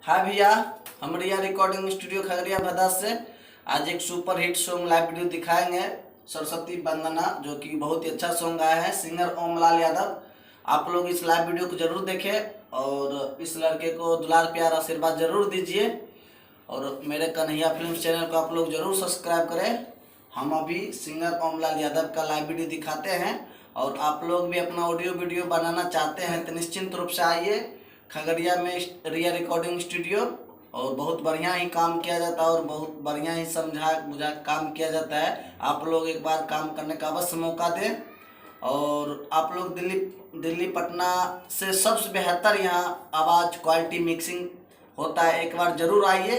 हाय भैया, हम रिया recording studio Khagaria Bhadas से आज एक super hit song live video दिखाएंगे। सरस्वती वंदना, जो कि बहुत ही अच्छा सॉन्ग आया है, सिंगर ओमलाल यादव। आप लोग इस लाइव वीडियो को जरूर देखें और इस लड़के को दुलार प्यार आशीर्वाद जरूर दीजिए। और मेरे कन्हैया फिल्म चैनल को आप लोग जरूर सब्सक्राइब करें। हम अभी सिंगर ओमलाल यादव का लाइव वीडियो दिखाते हैं और आप लोग भी अपना ऑडियो वीडियो बनाना चाहते हैं तो निश्चिंत रूप से आइए खगड़िया में रिया रिकॉर्डिंग स्टूडियो। और बहुत बढ़िया ही काम किया जाता है और बहुत बढ़िया ही समझा बुझा काम किया जाता है। आप लोग एक बार काम करने का अवश्य मौका दें। और आप लोग दिल्ली पटना से सबसे बेहतर यहाँ आवाज़ क्वालिटी मिक्सिंग होता है, एक बार जरूर आइए।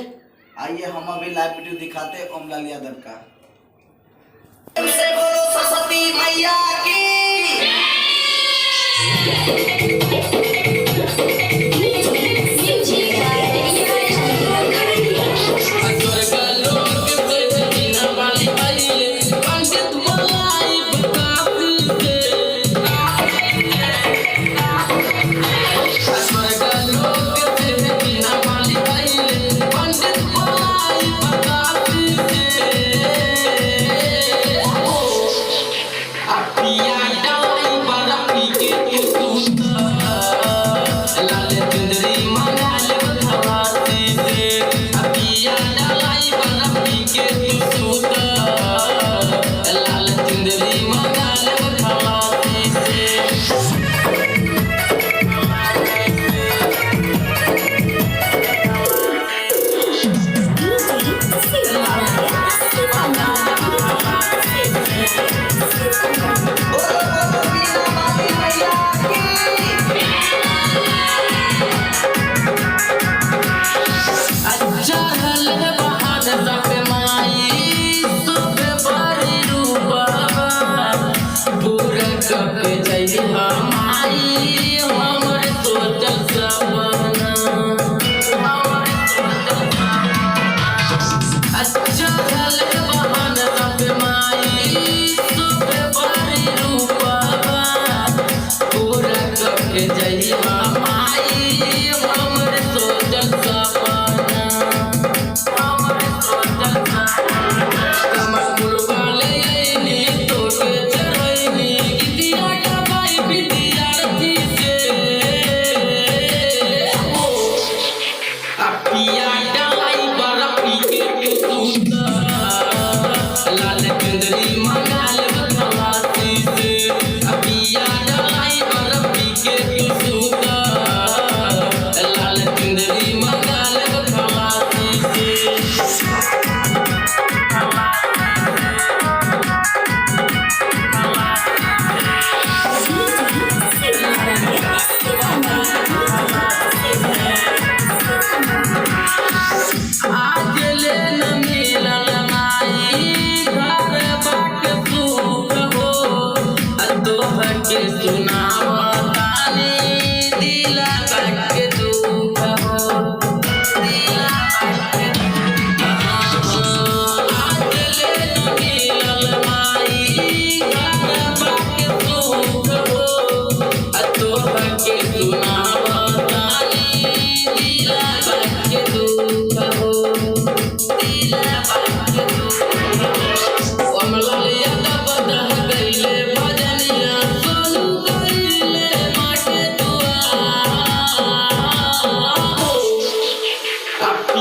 हम अभी लाइव वीडियो दिखाते हैं ओमलाल यादव का। बोलो सरस्वती मैया की।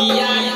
Yeah.